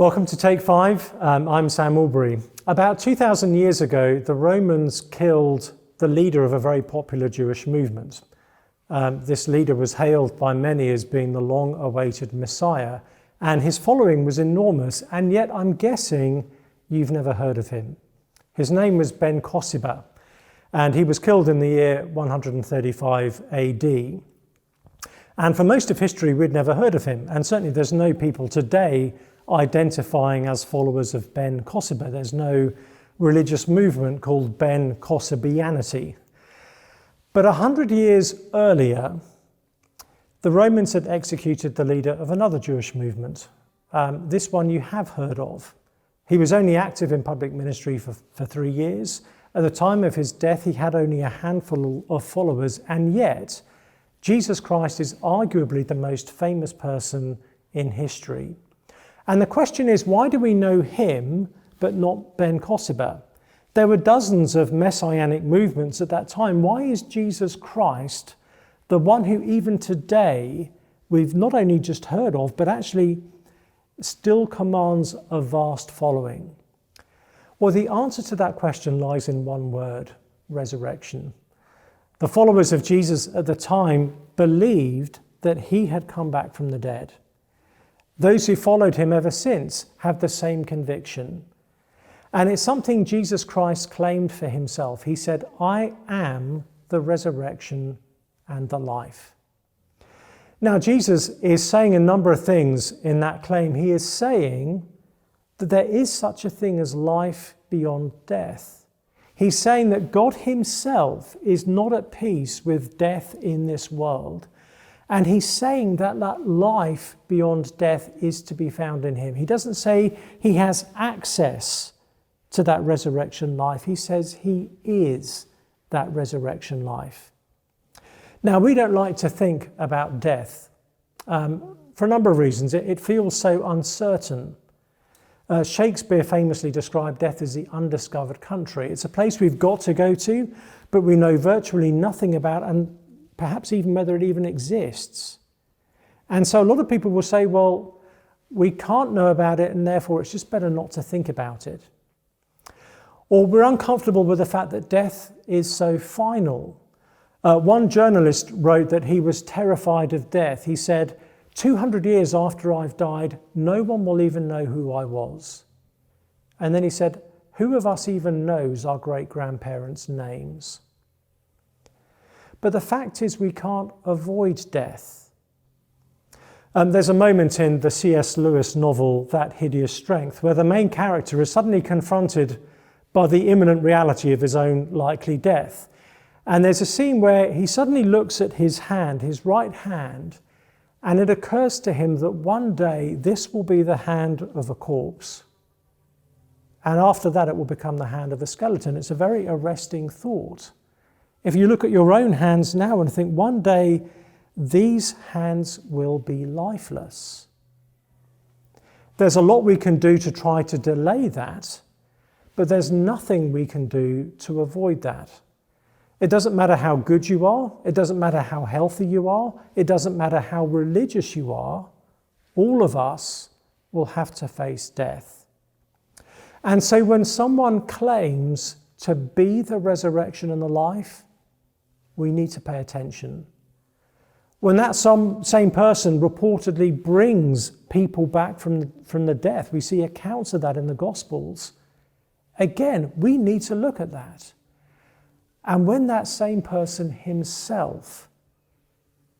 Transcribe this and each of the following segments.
Welcome to Take 5. I'm Sam Allberry. About 2,000 years ago, the Romans killed the leader of a very popular Jewish movement. This leader was hailed by many as being the long-awaited Messiah, and his following was enormous, and yet I'm guessing you've never heard of him. His name was Ben Kosiba, and he was killed in the year 135 AD. And for most of history, we'd never heard of him, and certainly there's no people today identifying as followers of Ben Kosiba. There's no religious movement called Ben Kosibianity. But 100 years earlier, the Romans had executed the leader of another Jewish movement. This one you have heard of. He was only active in public ministry for 3 years. At the time of his death, he had only a handful of followers, and yet Jesus Christ is arguably the most famous person in history. And the question is, why do we know him but not Ben Kosiba? There were dozens of messianic movements at that time. Why is Jesus Christ the one who even today we've not only just heard of, but actually still commands a vast following? Well, the answer to that question lies in one word: resurrection. The followers of Jesus at the time believed that he had come back from the dead. Those who followed him ever since have the same conviction. And it's something Jesus Christ claimed for himself. He said, "I am the resurrection and the life." Now, Jesus is saying a number of things in that claim. He is saying that there is such a thing as life beyond death. He's saying that God himself is not at peace with death in this world. And he's saying that that life beyond death is to be found in him. He doesn't say he has access to that resurrection life. He says he is that resurrection life. Now, we don't like to think about death for a number of reasons. It feels so uncertain. Shakespeare famously described death as the undiscovered country. It's a place we've got to go to, but we know virtually nothing about, and perhaps even whether it even exists. And so a lot of people will say, well, we can't know about it, and therefore it's just better not to think about it. Or we're uncomfortable with the fact that death is so final. One journalist wrote that he was terrified of death. He said, 200 years after I've died, no one will even know who I was. And then he said, who of us even knows our great-grandparents' names? But the fact is, we can't avoid death. There's a moment in the C.S. Lewis novel, That Hideous Strength, where the main character is suddenly confronted by the imminent reality of his own likely death. And there's a scene where he suddenly looks at his hand, his right hand, and it occurs to him that one day this will be the hand of a corpse. And after that, it will become the hand of a skeleton. It's a very arresting thought. If you look at your own hands now and think, one day these hands will be lifeless. There's a lot we can do to try to delay that, but there's nothing we can do to avoid that. It doesn't matter how good you are. It doesn't matter how healthy you are. It doesn't matter how religious you are. All of us will have to face death. And so when someone claims to be the resurrection and the life, we need to pay attention. When that same person reportedly brings people back from the death, we see accounts of that in the Gospels. Again, we need to look at that. And when that same person himself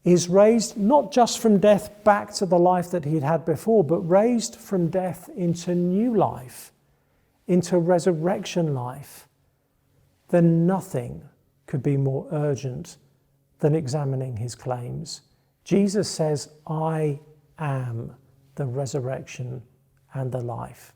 is raised not just from death back to the life that he'd had before, but raised from death into new life, into resurrection life, then nothing could be more urgent than examining his claims. Jesus says, I am the resurrection and the life.